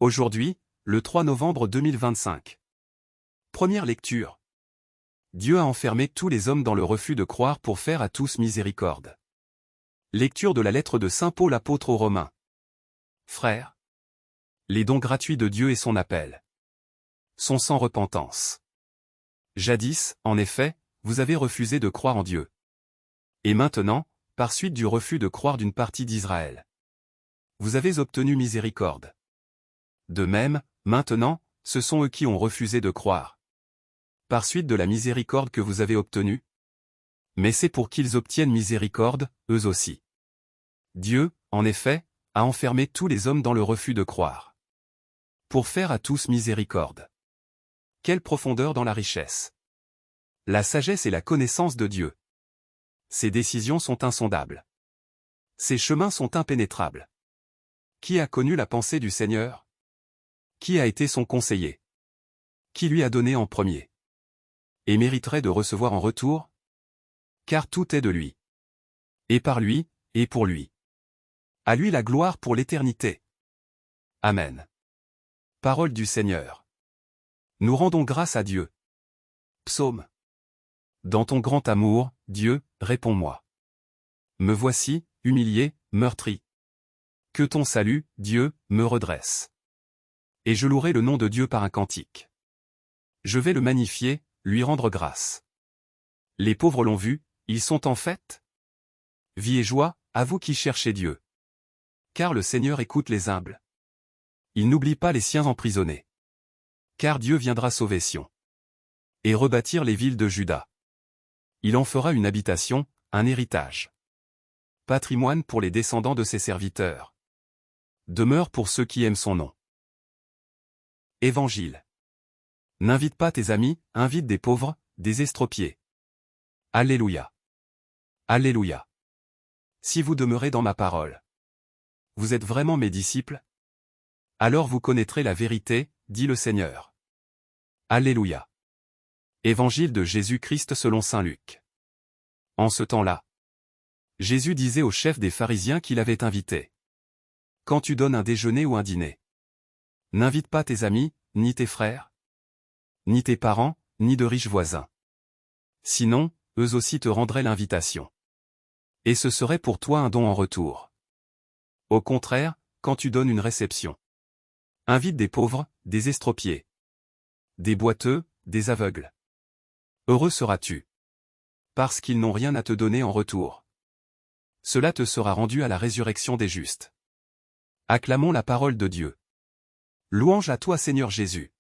Aujourd'hui, le 3 novembre 2025. Première lecture. Dieu a enfermé tous les hommes dans le refus de croire pour faire à tous miséricorde. Lecture de la lettre de saint Paul apôtre aux Romains. Frères, les dons gratuits de Dieu et son appel sont sans repentance. Jadis, en effet, vous avez refusé de croire en Dieu. Et maintenant, par suite du refus de croire d'une partie d'Israël, vous avez obtenu miséricorde. De même, maintenant, ce sont eux qui ont refusé de croire. Par suite de la miséricorde que vous avez obtenue. Mais c'est pour qu'ils obtiennent miséricorde, eux aussi. Dieu, en effet, a enfermé tous les hommes dans le refus de croire. Pour faire à tous miséricorde. Quelle profondeur dans la richesse! La sagesse et la connaissance de Dieu. Ses décisions sont insondables. Ses chemins sont impénétrables. Qui a connu la pensée du Seigneur? Qui a été son conseiller? Qui lui a donné en premier? Et mériterait de recevoir en retour? Car tout est de lui. Et par lui, et pour lui. À lui la gloire pour l'éternité. Amen. Parole du Seigneur. Nous rendons grâce à Dieu. Psaume. Dans ton grand amour, Dieu, réponds-moi. Me voici, humilié, meurtri. Que ton salut, Dieu, me redresse. Et je louerai le nom de Dieu par un cantique. Je vais le magnifier, lui rendre grâce. Les pauvres l'ont vu, ils sont en fête. Vie et joie, à vous qui cherchez Dieu. Car le Seigneur écoute les humbles. Il n'oublie pas les siens emprisonnés. Car Dieu viendra sauver Sion. Et rebâtir les villes de Juda. Il en fera une habitation, un héritage. Patrimoine pour les descendants de ses serviteurs. Demeure pour ceux qui aiment son nom. Évangile. N'invite pas tes amis, invite des pauvres, des estropiés. Alléluia. Alléluia. Si vous demeurez dans ma parole, vous êtes vraiment mes disciples? Alors vous connaîtrez la vérité, dit le Seigneur. Alléluia. Évangile de Jésus-Christ selon saint Luc. En ce temps-là, Jésus disait au chef des pharisiens qu'il avait invité. Quand tu donnes un déjeuner ou un dîner, n'invite pas tes amis, ni tes frères, ni tes parents, ni de riches voisins. Sinon, eux aussi te rendraient l'invitation. Et ce serait pour toi un don en retour. Au contraire, quand tu donnes une réception, invite des pauvres, des estropiés, des boiteux, des aveugles. Heureux seras-tu. Parce qu'ils n'ont rien à te donner en retour. Cela te sera rendu à la résurrection des justes. Acclamons la parole de Dieu. Louange à toi Seigneur Jésus.